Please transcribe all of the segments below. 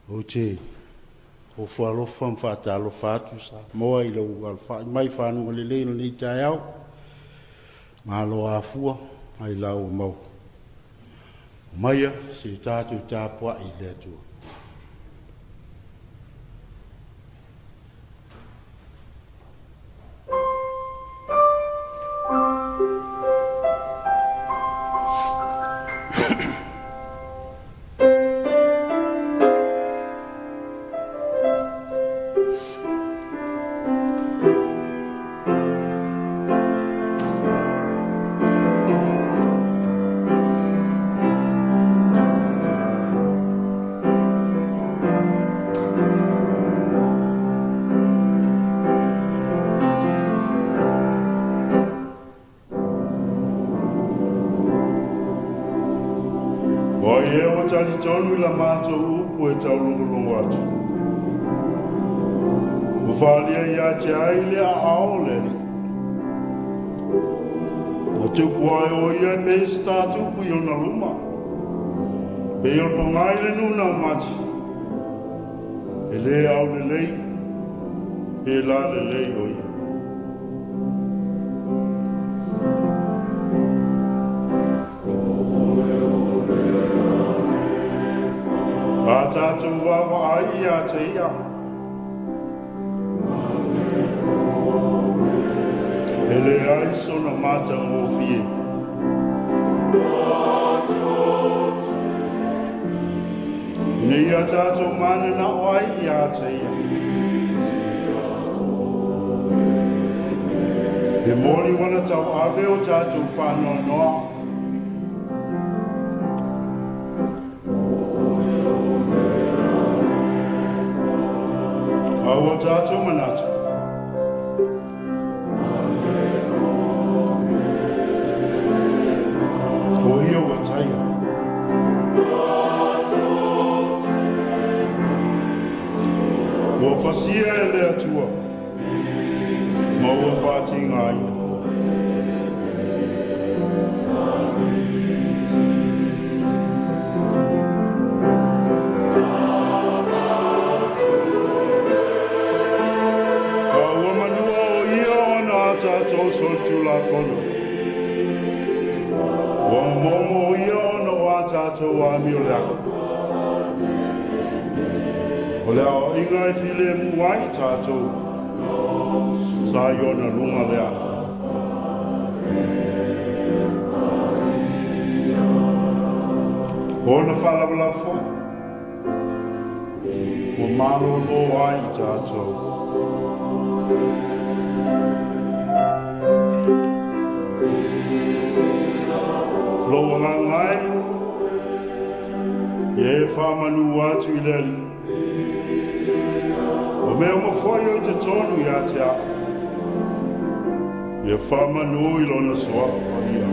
O te, o whalofa mwhata alofa atu sa. Moa I lau alfa, mai whanu le leino ni Taeao. Malo a fua, ai lau mau. Maia, se tātou Tapua'iga le atua. Tonu la mato upu e tau lungu atu. Ufalia ia te aile a aolele. O tuku ai o ia me sta tuku I ona luma. Pe o pongai le nuna o mati. E le au le lei. E la le lei o ia. A tātou wawa ai a te ia. E le ai sona mata o fie. Nei a tātou mane na o ai a te ia. E mori wana tau ave o tātou whanoa noa. Awa tātou manatu. Ko hia wa taia. Wa fasia e le atua. Ma wa whātinga aina. Soltu la fono. Wa momo ia ona wa tātou a miolea. O lea o inga e file muai tātou. Sa iona lunga lea. Ona whalawala fo. O malo lo ai tātou. Loa ngai, e whamanu atu I leli. O mea mawhai o te tonu I a te a. E whamanu I lona soafu ia.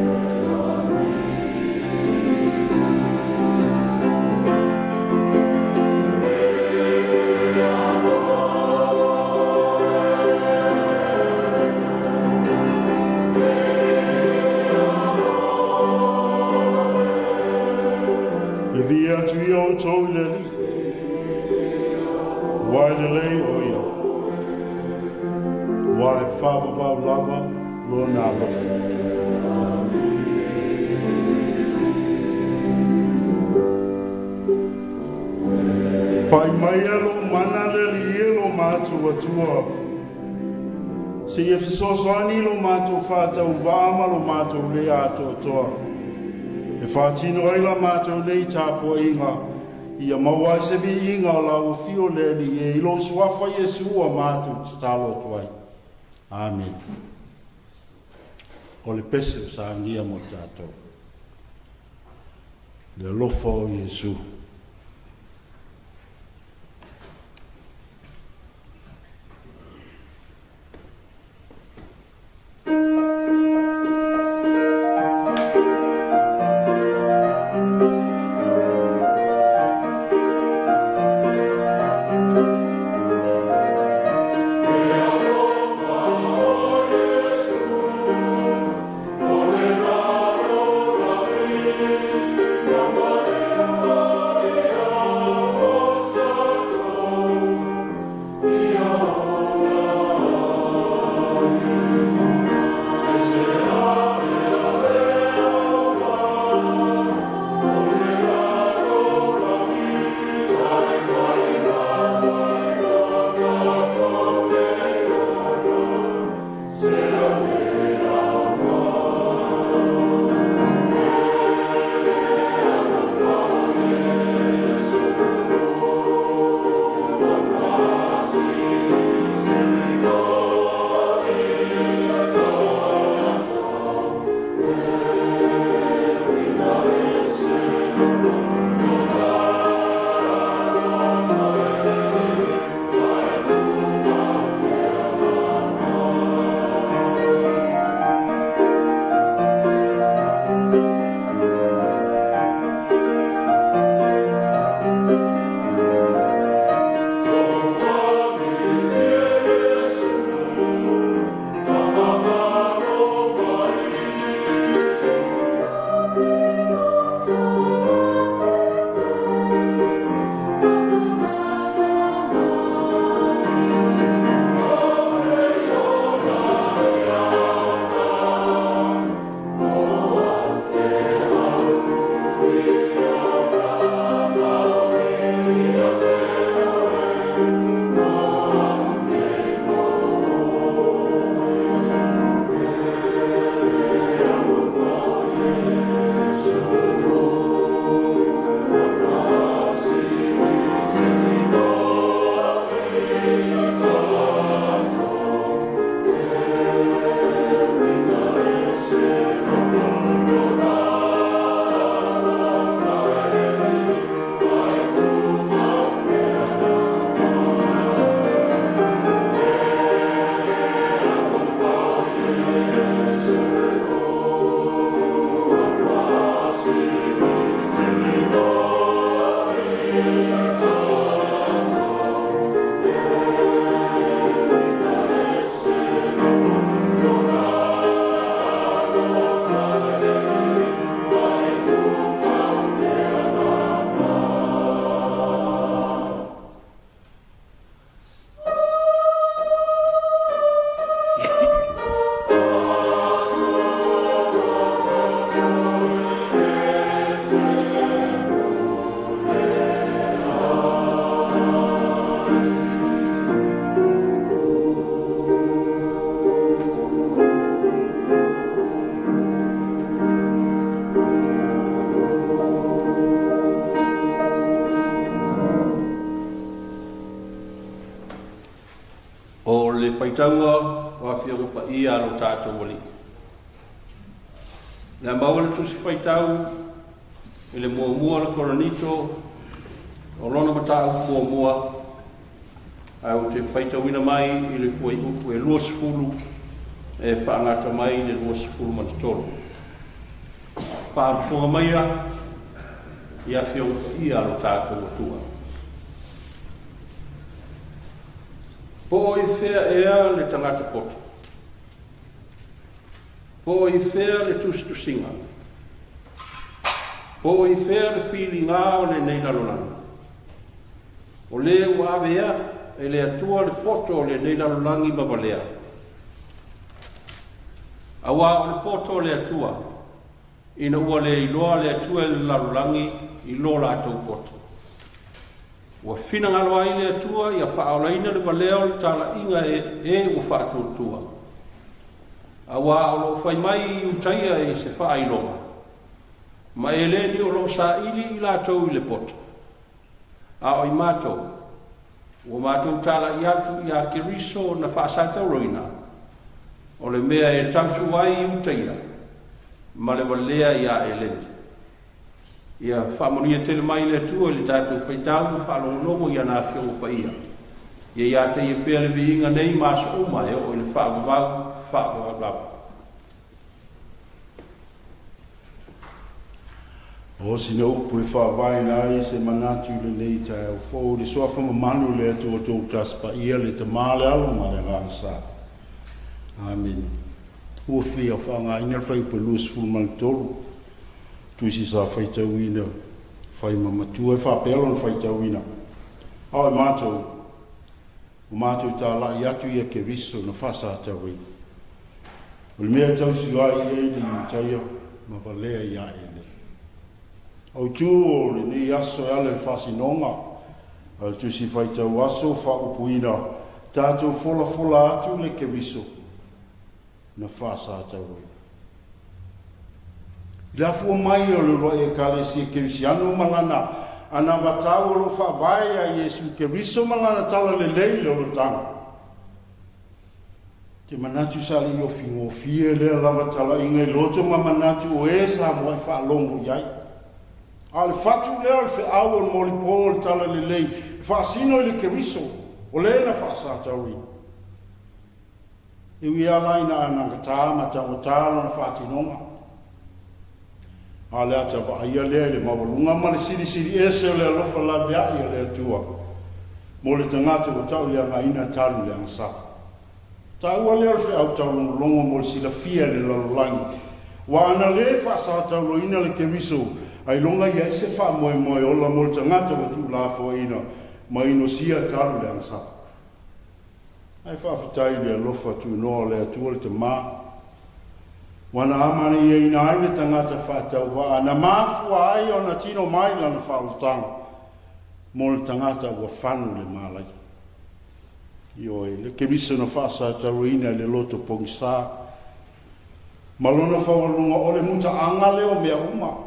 O tau le li. Wai le lei o ia. Wai whawawau lava lo nā lofu. Pai mai alo mana le li elo mātua atua. Se e fisosoani lo mātua whātau vāma lo mātua le ato toa. E whātino ai la mātua le Tapua'iga. Ia maua se vi inga o lau fio le li e ilo suafa Yesua mātu talo tuai. Amen. O le pese sa angia mo tātou. Le lofa o Yesu. Oh o le whaitaua o a whiongo pa ia alo tātou wali. Nā maua le tusi whaitau i le mua le koronito o lona matau mua au te whaitauina mai i le kua uku e lua sifuru e whaangata mai i le lua sifuru matatoro. Whaamfunga mai a i a whiongo pa ia alo tātou atua. Po i whea ea le tangata poto. Po i whea le tustusinga. Po i whea le whili ngā o le nei lalolanga. O le ua awea e le atua le poto o le nei lalolangi mabalea. Awa o le poto o le atua. Ina ua le iloa le atua le lalolangi i lo lātou poto. Ua whina ngaloa i le atua i a whaolaina le balea o le tala inga e ua whaatotua. Awa o lo whai mai i utaia e se whaailoa. Ma e le ni o lo sa ili i lātou i le poto. A o i mātou. Ua mātou tala i atu i a kiriso na whaasatau roina. O le mea e tamsu ai i utaia. Ma le balea i a eleni. Ia whamonia tele mai le tua le tātou whaitau whalongonongo i ana whiongo pa ia. Ia te i pēle vi inga nei māsa uma e o le whaavavau whaavavau. O sina upu e whaavai nai se manatu le nei Taeao fōu le soafa mamanu le atu o tō klasa pa ia le te māle alo ma le rāsa. Amen. Ua whia whaanga ina le whaiupe luas fulmani tolu. Tuisi sa whaitauina, whai mamatua, e whapelo na whaitauina. Au e mātou, o mātou tā lai atu ia ke riso na whasa atauina. O le mea tausi ai e li utaia, ma walea ia ele. Au tū o le ni aso e ale whasinonga, al tuisi whaitau aso whaupuina, tātou fola atu le ke riso na whasa atauina. La fu mai o le roe e kale si kerisiano malana ana watau o lo whawai a Yesu keriso malana tala le leile o lo tanga. Te manatu sali o fingo fie le lava tala ingai loto ma manatu o e sa moe whaalongo iai. A le fatu leo le whi au o mori pōl tala le lei, whaasino le keriso o le na whaasatauri. Iwi alaina anangata ma tango tala na whaatinonga. Ale ata ba ia le mawalunga ma le siri ese o le alofa la vea ia le atua. Mo le tangata o tau lea ngaina talu le angsa. Tau ale alfe au tau longo mo le sila fia le lalolangi. Wa ana le whasa tau lo ina le keriso. Ai longa ia ese wha moe ola mo le tangata o tu la fo ina. Ma ino sia talu le angsa. Ai whawhitai le alofa tu noa le atua le te maa. Wana amani e ina aile tangata whatau waa. Na mafua ai o na tino maila na whautanga. Mo le tangata ua whanu le malai. Io e le kemisa na whasa tau ina le loto pongsa. Malona whawalunga o le muta anga leo mea uma.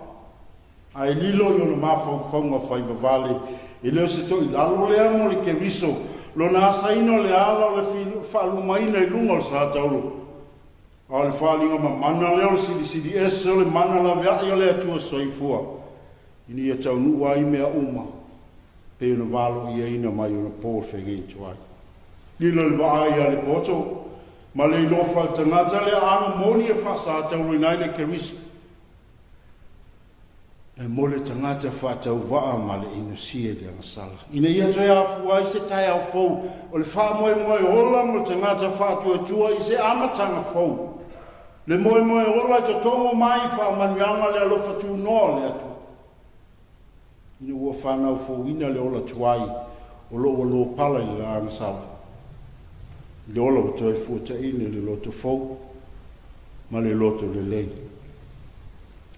Ai lilo i o na mafau whaunga whaiva vale. E leo se toi lalo lea mo le kemiso. Lo na asa ino le ala o le whalumaina i lunga o sa tauro. A le whalinga ma mana leo le siri ese o le mana la vea i o le atua soifua. Ini e tau nua i mea uma. Pe una valo i eina mai una pōr whegeitu ai. Lilo le waa i a le poto. Ma le ilofa le tangata le ano moni e whasa atau rinai le keriso. E mo le tangata whatau waa ma le ino sie le angasala. Ina ia toi afu ai se Taeao fou. O le wha moe hola mo le tangata whatua tua i se amatanga fou. Le moe ola te tongo mai wha manuanga le alofa tu noa le atu. Ina ua whanau fo ina le ola tuai o lo pala i le angasala. Le ola o toi fuata ina le loto fou ma le loto le lei.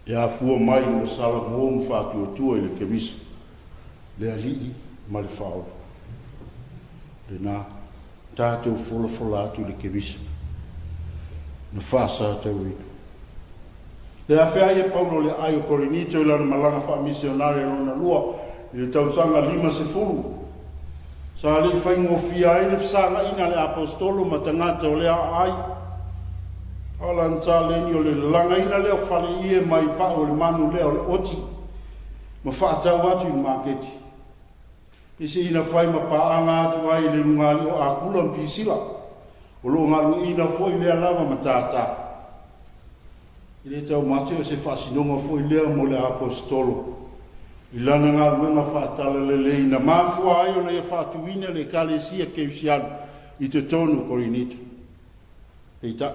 E a fua mai o sala mo whatua tua i le keriso. Le alii ma le whaola. Le nā tātou fola atu le keriso. Na whasa tau ina. Le a whea e Paulo le ai o Korinito i lana malanga Faamisionare rona lua i le tausanga 5 se furu. Sa le whaingofia ai le whasanga ina le apostolo ma tangata o le ai. Alan sa le ni o le langa ina le o whale ie mai pa o le manu le o le oti. Ma whaatau atu i maketi. Ese ina whai ma paanga atu ai le nungali o akula mpisila. O lo ngalu ina foi lea lava ma tata. Ile tau mate o se whasinonga foi lea mo le apostolo. Ilana ngā luenga whaatala le leina. Mafua ai o le whaatuina le kalesia keusianu i te tonu korinita. Eita.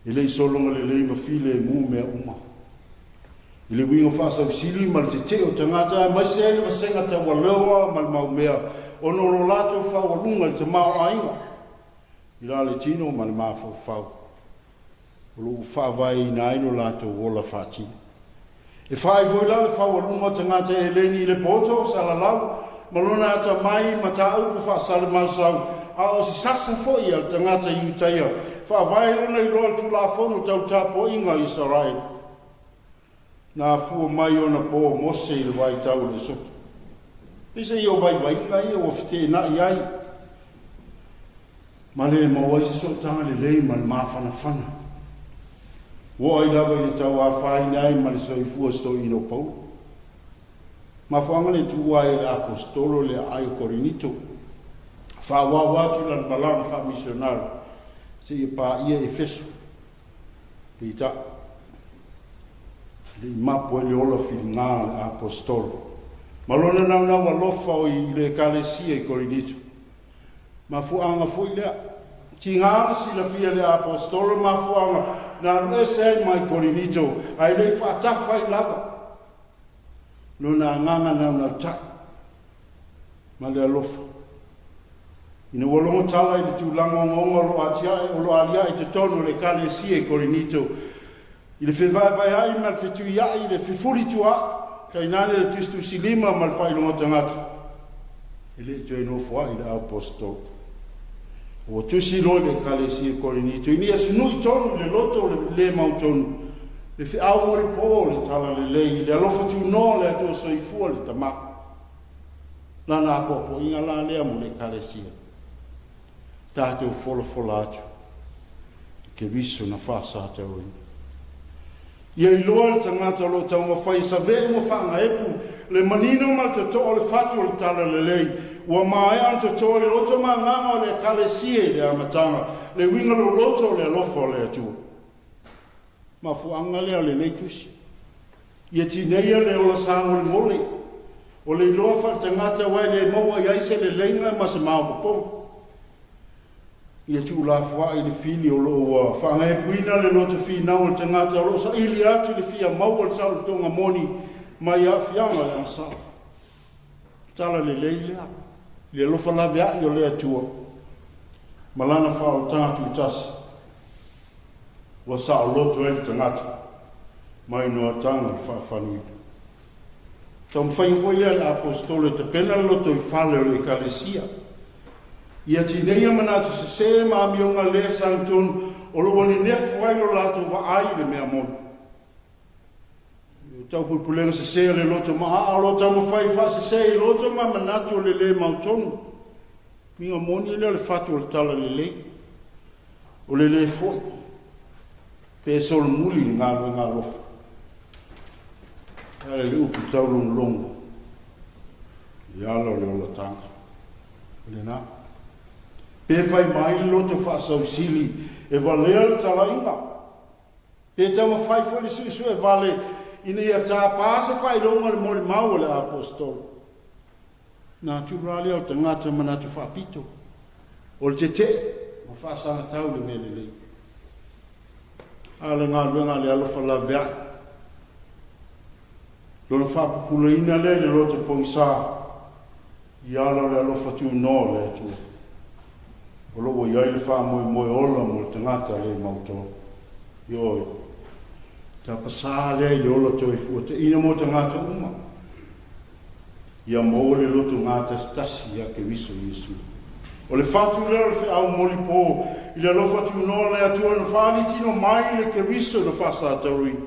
Ile isolonga le leima file mu mea uma. Ile winga whaasau sili ma le te teo tangata mai se ele wasenga ta walewa ma le mau mea. Ono lo lato whawalunga le te mao ainga. Ila le tino ma le mafau whau. Olo whawai ina ino lato wola whaatina. E whai voi la le whawalunga tangata e leni le poto sa la lau. Malona ata mai ma ta upu whaasale masau. A o si sasa foi al tangata iutaia. Whawai lona i loa tula whonu tau Tapua'iga Israel. Nā fua mai ona po mose i le vai tau le soki. Pisa i o vai ngai o fite na i ai. Ma le mawai se so tanga le lei ma le mawhana whana. Wo ai lava i tau a whai nei ma le so i fua sto ino pau. Ma whanga le tua e le apostolo le ai o korinito. Whawa watu lan balang wha missionary. Se i pa ia e fesu. Pita. Le mapo e le ola whingā le apostolo. Malona nau nau alofa o i le kalesia i korinito. Ma fuanga fui lea. Tingana si la fia le apostolo ma fuanga. Na ese mai korinito. Ai le whaatafa i lava. Luna nganga nau nau ta. Ma le alofa. Ina walongo tala i le tūlanga ngonga lo atia o lo alia i te tono le kalesia i korinito. I le whewai ai ma le whetu iai, le whewhuri tua, kai nane le tustu silima ma le whailonga tangata. E le tue no fua i le apostol. O tusi lo le kalesia korinito. I ni asu nui tonu le loto le mautonu. Le whiau mori po le tala le lei, le alofa tu no le ato soifua le tama. Lana apopo inga la lea mo le kalesia. Tātou whola atu. Ke viso na whasa atau ina. Ia i loa le tangata lo tau ma whai sa vea mo whanga epu le manino ma te toa le whatu le tala le lei ua mai an te toa i loto ma nganga le kalesie le amatanga le winga lo loto le alofo le atua ma fuanga lea le lei tusi ia tineia le ola sango le mole o le loa wha tangata wai le maua iaise le leinga ma se mao popong ia tu la fua i le fili o lo whanga e puina le loto fi nau le tangata o lo sa ili atu le fia mau al sao tonga moni mai a fianga le asa tala le leilea le lofa la vea i o le atua malana wha o tangatu i tasi wa sa o loto e le tangata mai noa tanga le whaafanuitu tau mwhai foi lea le apostole te pena le loto i whale o le ekalesia ia tineia manatu se ma mionga le santun o lo wani nefu ai lo lato wa ai le mea monu. Tau pupulenga se le loto ma a lo tau mawhai wha se loto ma manatu o le mautonu. Minga moni le fatu o le tala le. O le foi. Pe sol muli ni ngā lofa. Ale le upu tau longo. Ia lo le ola tanga. Le na. Pe fai mai loto whaasau sili e valea le talainga. Pe tau ma fai fwere suisu e vale ina ia tā pāsa whai longa le mori mau le apostol. Nā tūrali au tangata manatu whapito. O le te ma whaasanga tau le mele lei. Ale ngā luenga le alofa la vea. Lona whapupula ina le loto poisa. I ala le alofa tu no le atua. O logo iai le wha moe ola mo le tangata le mauto. Ioi. Ta pasā le i ola toi fuata. Ina mo tangata uma. Ia mo le loto ngata stasi ia ke viso Yesu. O le whatu leo le wha au moli po. I le lofa tu no le atua na whani tino mai le ke viso na whasa atauri.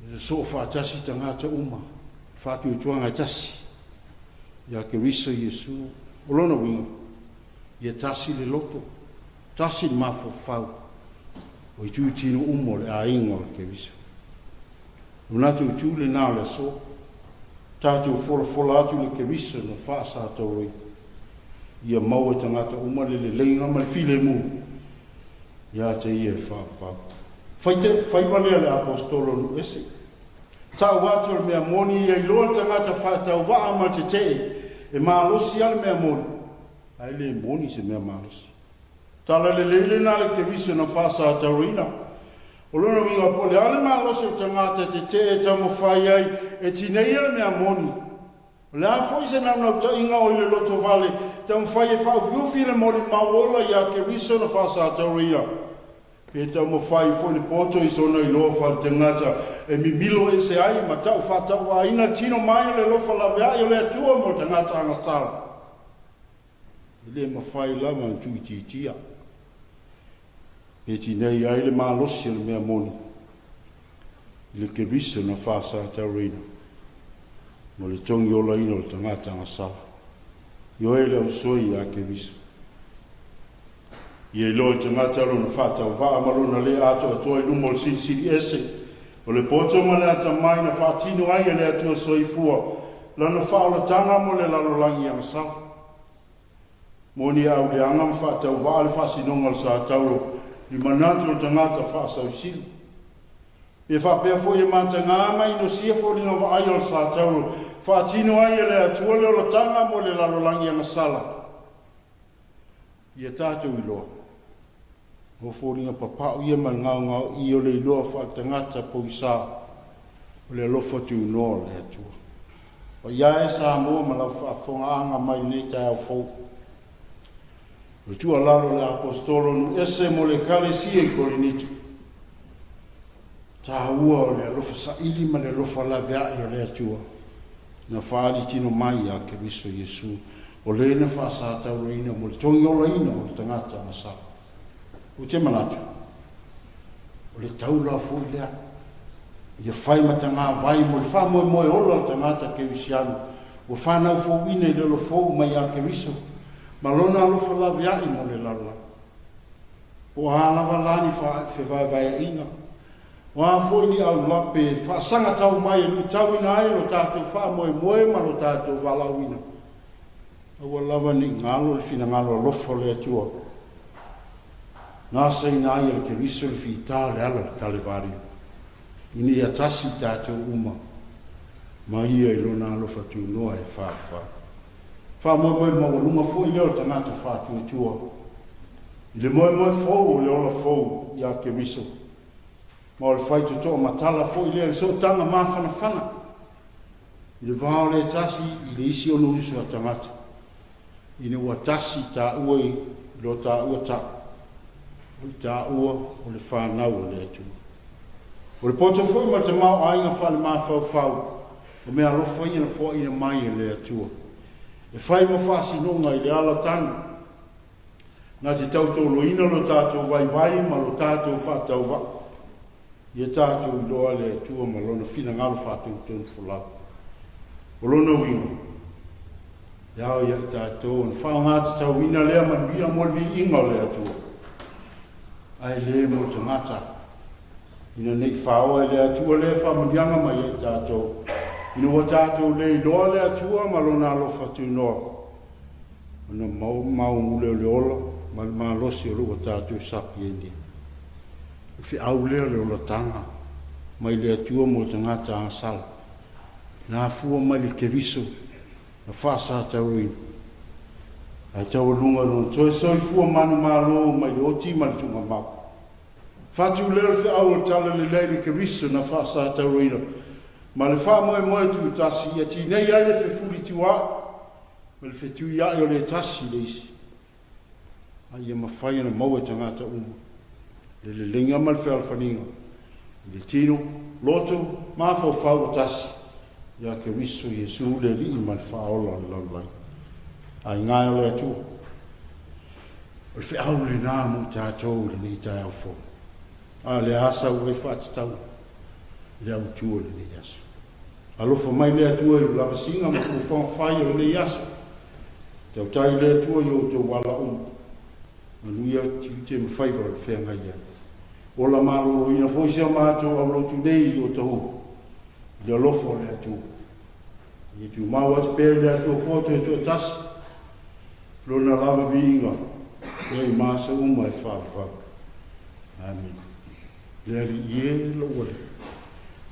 I le so wha tasi tangata uma. Whatu i tuanga tasi. ia ke riso Iesu o lona winga ia tasi le loto tasi le mafofau o i tū tino umo le ainga o le ke riso unatu tū le nā le so tātou fola atu le ke riso na whaasa tau rei ia maua tangata uma le leinga ma le file mu ia te ia le whaafau fai valea le apostolo nu ese tau atu le mea moni ia iloa tangata whaatau waa ma te e maalosi ale mea moni ai le moni se mea maalosi tala le leile na le ke riso na whaasa tau reina o lona winga po le ale maalosi o tangata te tau mawhai ai e tinei ale mea moni le a foi se nau ta inga o le loto vale tau mawhai e whaufiufi le moni maola ia ke riso na whaasa tau reina pe tau mawhai foi le poto i sona i loa whale tangata e mi milo e se ai ma tau whatau a ina tino mai le lofa la vea i le atua mo tangata angasala le mawhai lama an tui titia pe tinei ai le maalosi le mea moni le ke riso na whaasa tau reina mo le tongi o la ino le tangata angasala io e le ausoi a ke riso ia ilo le tangata alo na whatau vaa malona le ato atoa i numo le siri ese o le poto ma le ata mai na whaatino ai le atua soifua lana whaolatanga mo le lalolangi angasala moni au le anga ma whaatau vaa le whasinonga le sa tauro i manatu le tangata whaasau sili e whapea fo i mata ngā mai no sia fo linga wa ai o le sa tauro whaatino ai le atua le olatanga mo le lalolangi angasala ia tātou iloa o fōringa papau ia mai ngau i o le iloa whaatangata po i sā o le alofa tu noa le atua. O ia e Samoa ma lau whaafonga anga mai nei Taeao fau. O tua lalo le apostolo nu ese mo le kalesia i korinitu. Tā ua o le alofa sa ili ma le alofa la vea i o le atua. Na whaali tino mai a ke riso Iesu. O le na whaasa tau reina mo le tongi o reina o le tangata masa. O te manatu. O le taula fo i lea. Ia whai matanga vai mo le wha moe moe ola le tangata ke wisianu. O whanau fo ine le lo fo mai a ke riso. Malona alofa la viai mo le lala. O halawa lani whai vai ina. O a fo ni au lape wha sanga tau mai e lui tau ina ai lo tātou wha moe moe ma lo tātou walau ina. Awa lava ni ngalo le fina ngalo alofa le atua. Nasa ina ai le ke riso le fita le ala le Kalevario. Ini ia tasi tātou uma. Ma ia i lona alofa tu noa e wha. Wha moe moe ma walunga fo i leo tangata wha tu tua. I le moe moe fo le ola fo ia ke riso. Ma o le whai tu toa matala fo i leo le so tanga ma whana. I le vāo le tasi i le isi o nuisu a tangata. Ina ua tasi tā ua i lo tā ua tā. O tā ua o le whanau o le atua. O le poto foi ma te mau ainga whale maa whau. O mea lofa ina fo ina mai e le atua. E whai ma whasi nonga i le ala tanu. Nā te tautolo ina lo tātou vai ma lo tātou whatau wa. Ia tātou i loa le atua ma lona whina ngalo whatou tonu fulau. O lona wingo. Iau ia i tātou, an whao ngāta tau ina lea man bia molvi inga le atua. Ai le mo te ngata. Ina nei whao e le atua le whamurianga mai i tātou. Ina wa tātou le iloa le atua ma lona alofa tu noa. Ana mau ule o le ola, ma losi o lua tātou sapi e ni. Fi au lea le ola tanga, mai le atua mo te ngata angasala. Nā fua mai le ke riso, na whaasa tau ina. Ai tau lunga luna, toi soi fua manu malo mai le oti mani tunga mau. Whatu leo fi au tala le leile ke riso na whaasa tau ina. Ma le wha moe tu tasi, ia ti nei ai le fe furi tua, ma le fe tu ia o le tasi le isi. Ai ia mawhai ana maua tangata uma. Le linga ma le fe alfaninga. Le tino, loto, ma fau tasi. Ia ke riso Iesu le li ma le whaola le lalai. Ai ngai o le atu. O le fe au le nā mu tātou le ni Taeao fo. A le asa ue whatatau. Le au tua le ni asu. Alofa mai le atua i lava singa ma whai o le yasa. Te au tai le atua i o te wala Manuia te ma whai wala whenga ia. O la maro ina fwisia mātou au lotu nei o tahu. Le alofo le atua. I tu mau atu pēr le atua koto e tu atasi. Lona lava viinga. E masa uma e whāwha. Amen. Le ari ie lo wale.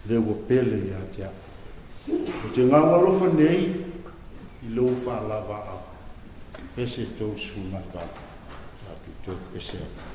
Le ua pele i atia. O te ngā walofa nei, i lo whālava au. Pese tau sunga ka. Api tau pese au.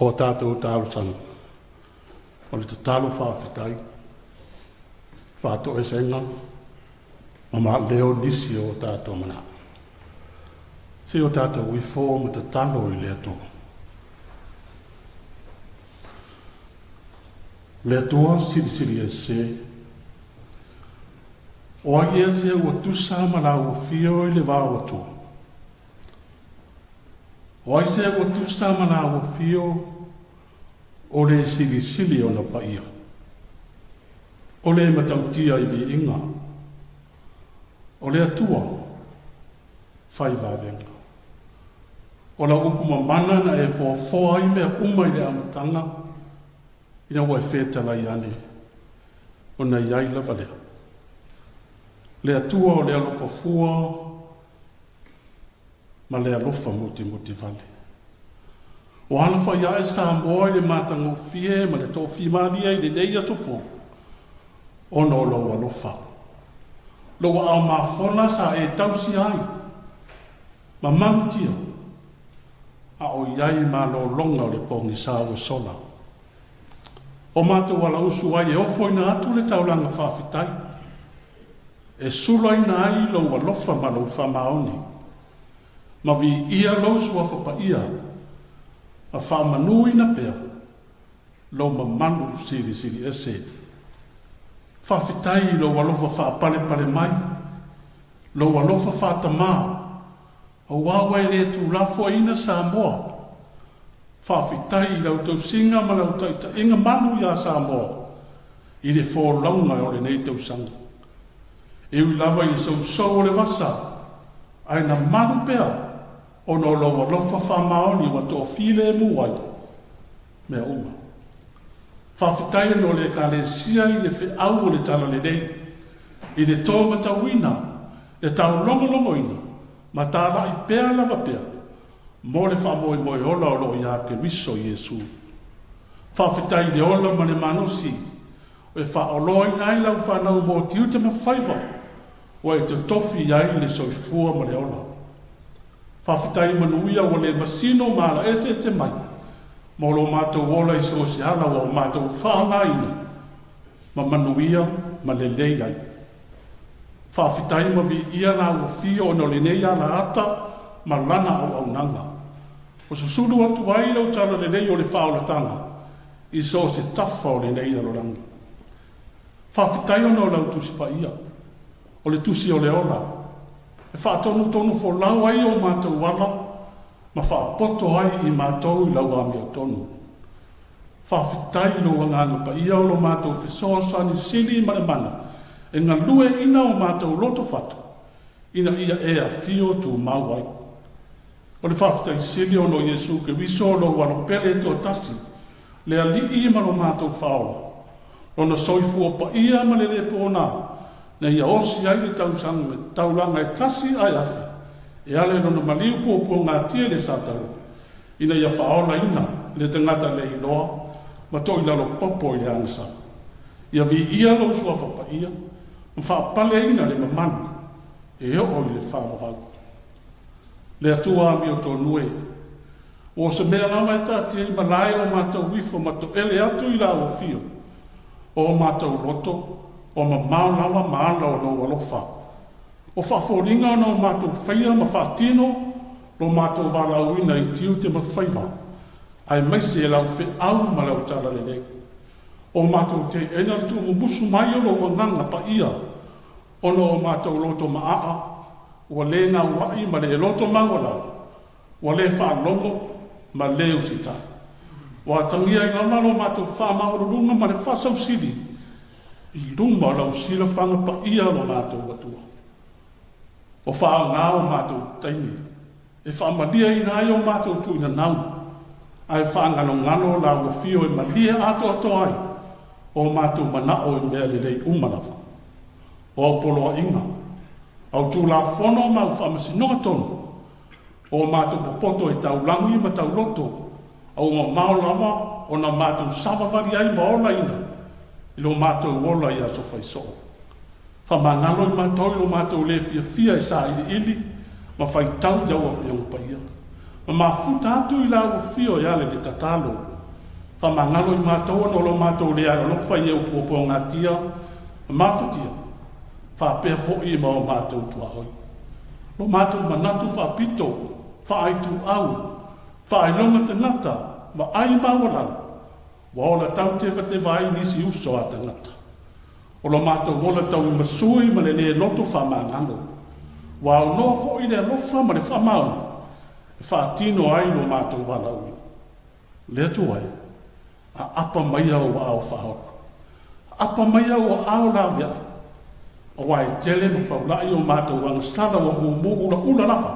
o tātou tāutanga. le tatalo whawhitai, whāto e senga, ma leo nisi o tātou mana. Se o tātou i fō ma tatalo i lea tō. Lea tō siri e se, o ai e se ua tusa ma la ua fio i le wāua tō. O ai se ua tusa ma la ua fio o le siri o na paia. O le matautia i vi inga. O le atua, whai vāwenga. O la upuma mana na e fōa i mea umai le amatanga, ina wai whetala i ane, o na iai lava lea. Le atua o le alofa fua, ma le alofa muti vale. O halafa ia e Samoa i le matanga o fie, ma le tō whimaria i le nei atofo, o no lo alofa. Lo au mafona sa e tausi ai, ma mamutia, a o iai ma lo longa o le pongi sa o sola. O mātou wala usu ai e ofo ina atu le taulanga whawhitai, e sula ina ai lo alofa ma lo whamaoni, ma vi ia lo sua whapa ia, ma whamanu ina pea, lo ma manu siri ese. Whawhitai lo alofa whapale mai, lo alofa whatama, o wawe le tu lafo ina Samoa. Whawhitai lau tau singa ma lau taita inga manu ia Samoa, i le whōlaunga o le nei tau sanga. E ui lava i sau le wasa, ai na manu pea, o no lo alofa whamaoni wa tō while muai, mea uma. Whawhitai no le ka le sia i le whi au o le tala le nei, i le tō matawina, le tau longo ina, ma tāla i pēr lava pēr, mō le whamoe ola o lo ia ke wiso Iesu. Whawhitai le ola ma le manosi, o e whaoloi nai lau whanau mō tiuta ma whaiva, o e te tofi ai le soifua ma le ola. Whawhitai manuia o le masino mara e te mai, mō lo mātou ola i so se ala o mātou whaangaina, ma manuia ma le lei ai. Whawhitai ma vi ia nā ua fio o no le nei ala ata ma lana au nanga. O susuru atu ai lau tala le nei o le whaolatanga, i so se tafa o le nei alo rangi. Whawhitai o no lau tusi pa ia, o le tusi o le ola. E whaatonu fo lau ai o mātou wala, ma whaapoto ai i mātou i lau ami o tonu. Whawhitai lo wanganga pa ia o lo mātou whisosani sili mana, e ngā lue ina o mātou loto whatu, ina ia e a fio tu mauai. O le whawhitai sili o no Iesu ke wiso lo wano pele to tasi, le ali i ma lo mātou whaola. O na soifu o pa ia ma le pōna, na ia osi ai le tausanga me taulanga e tasi ai afi, e ale no na maliu pōpō ngā tia le sātau, ina ia whaola ina le tangata le iloa, ma toi lalo popo i angsa. Ia vi ia lo sua whapa ia, whaapale ina le mamanu, e o i le whaamawau. Le atua ami o tō nue, o se mea lawa e tāti e malai o mātou wifo ma to ele atu i la o fio, o mātou roto, o ma maulawa maala o lo alofa. O whaaforinga no mātou whaia ma whaatino, lo mātou warauina i tiu te ma whaiva, ai maise e lau whi au ma lau tala le lei. O mātou te ena tu mo musu mai o lo wanganga pa ia, o no mātou loto maa, ua le ngā wai ma le loto mawala, ua le whaalongo ma le usita. Ua tangia i ngā lo mātou whaamawara runga ma le whasau siri, i runga lau sila whanga pa ia lo mātou watua. O whaa ngā o mātou taimi, e whaamalia i nai o mātou tu ina nau, ai whaangano ngano la ua fio e malia ato ato ai, o mātou manao i mea le rei umanawa. O poloa inga, au tū la whono mau whamasinoa tonu, o mātou popoto e tau langi ma tau loto, au ngā maolawa o na mātou sawavari ai ma ola ina, i lo mātou ola i aso whaisoo. Whamangalo i mātou i lo mātou le fia i sa ili, ma whai tau jau a whiong pa ia. Ma mafuta atu i lau fio i ale le tatalo, whamangalo I mātou no lo mātou lea lo whai au pōpō ngā tia, mawhatia, whapea fōi ma o mātou tua hoi. Lo mātou manatu whapito, whaaitu au, whaailonga te ngata, ma ai mawalala, wa ola tau te vai nisi uso a te ngata. O lo mātou wola tau I masui ma le le loto whamangano. Wa o no fōi le alofa ma le whamauna, e whaatino ai lo mātou walaui. Le tuai, a apa mai au ao whahoko. Apa mai au ao lawia, o wai tele ma whaulai o mātou wanga sala wa mu ula ula lawa.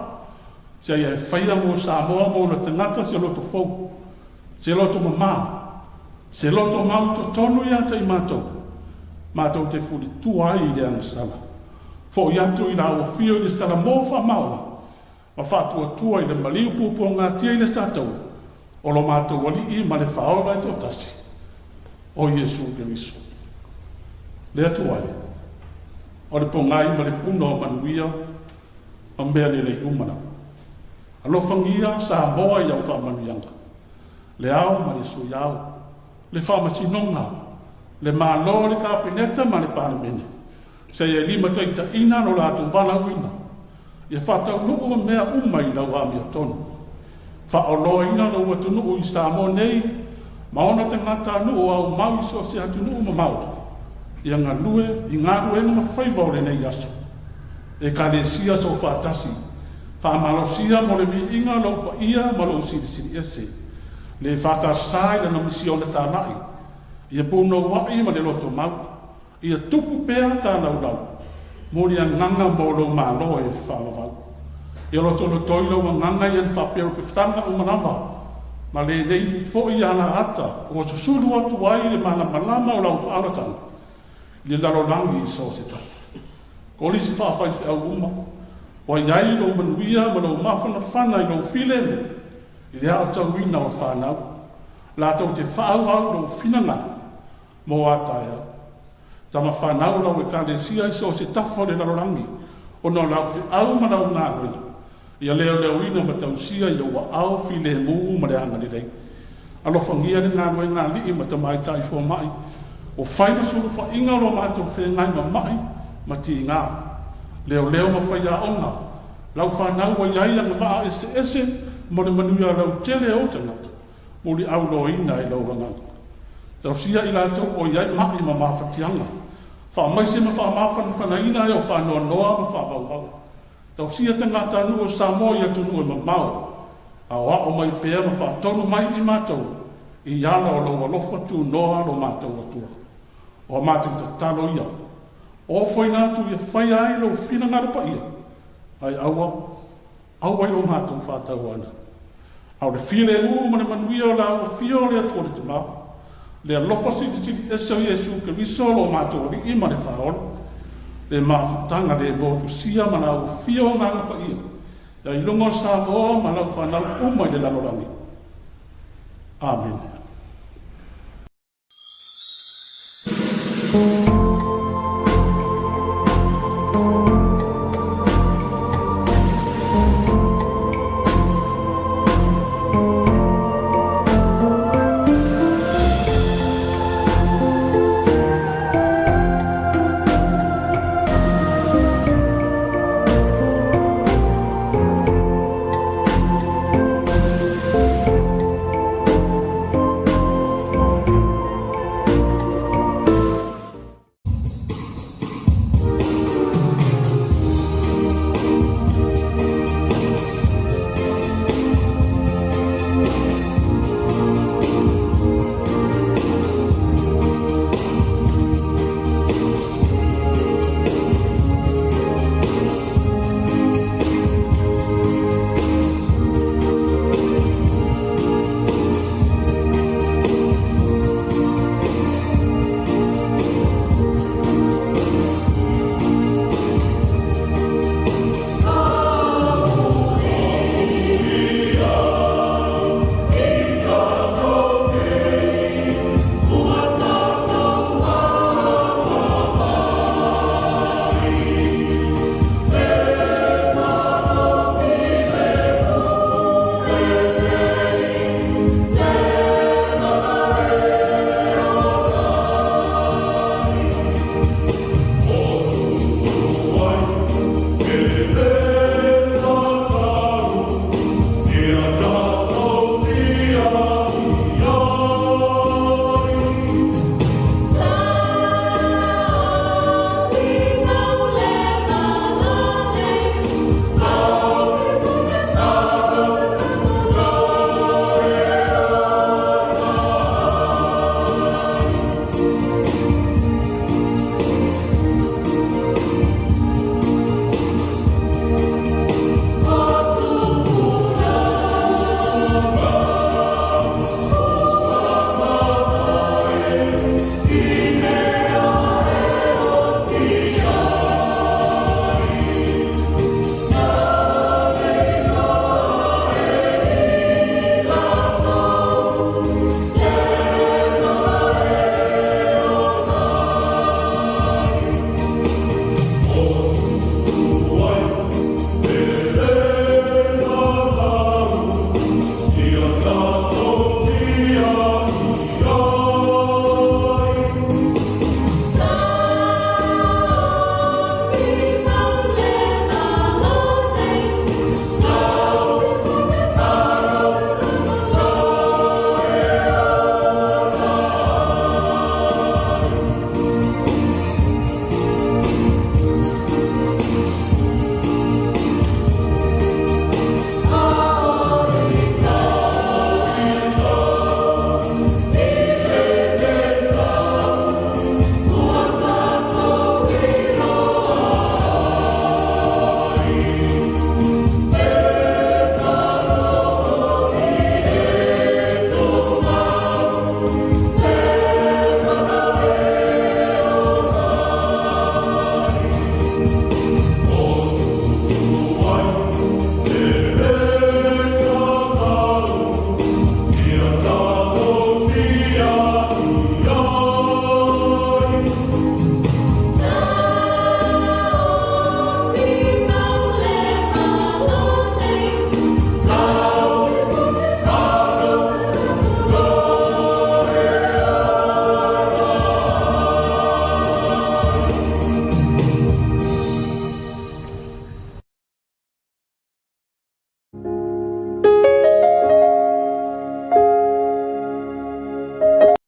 Se ia e whaia mo Samoa mo na te ngata se loto fau, se loto mamā, se loto mauto tonu ia te I mātou. Mātou te furi tuai I le sala. Fo I atu I la ua fio le sala mō whamauna, ma whatua tua I le maliu pūpō ngā tia I le satou, o lo mātou wali I ma le whaora I tōtasi. O Iesu Keriso. Le atuai, o le pongai ma le puno o manuia, o mea le lei umana. Alo whangia Samoa I au whamanuianga. Le au ma le suiau, le whamasinonga, le mālo le kāpeneta ma le pālemene. Se ia lima taita ina no lātu wana uina. Ia whatau nuu o mea umai lau ami o tonu. Whaolo ina lau atu nuu I Samoa nei, maona te ngata nuu au mau I so se atu nuu ma maura. Ia ngā lue, I ngā lue ma whaivau le nei aso. E ka le sia so whatasi. Whamalosia mo le vi inga lau pa ia ma lau siri ese. Le whakasai le na misione tā nai. Ia puno wai ma le loto mau. Ia tupu pēr tānau lau. Mōri a nganga mōlo mālo e whamawau. Ia loto lo toilo wa nganga ian whapero pe whtanga o manawa. Ma le nei fo I ana ata. O susuru atu ai le mana malama o lau whaanatanga. Le lalo langi I so se tafu. Ko lisi whawhai fi au uma. O iai lo manuia ma lo mawhana whana I lo whilene. I le au tau ina o whanau. La tau te whaau au lo whinanga. Mo a Taeao. Tama whanau lau e kālesia I so se tafo le larorangi. O no lau fi au ma lau ngā rena. Ia leo ina ma tausia I wa au fi le mū ma le anga le rei. Alo whangia le ngā rue ngā li I ma ta mai tai fo mai. O whaina suru wha inga lo mātou whengai ma mai ma ti ngā. Leo ma whaia onga. Lau whanau wa iai anga maa ese mo le manuia lau tele o tangata. Mo li au lo ina I lau ranganga. Tau sia I lātou o iai mai ma mawhatianga. Wha maise ma wha mawhana ina e o wha noa noa ma wha wau. Tau sia te ngata anu o Samoa I atu nu e ma mau. A o mai pēr ma wha tonu mai I mātou. I ana o lau alofa tu noa lo mātou atua. O mātou te talo ia. O whai nātu ia whai ai lo whina ngara ia. Ai aua i lo mātou whātau ana. Au le while uu ma le manuia o la o whio le atua le te mau. Le alofa siti e sau Iesu Keriso lo mātou li ima le whaolo. Le mawhutanga le motu sia ma lau whio nganga pa ia. Ia I lungo Samoa ma lau whanau umai le lalorangi. Amen.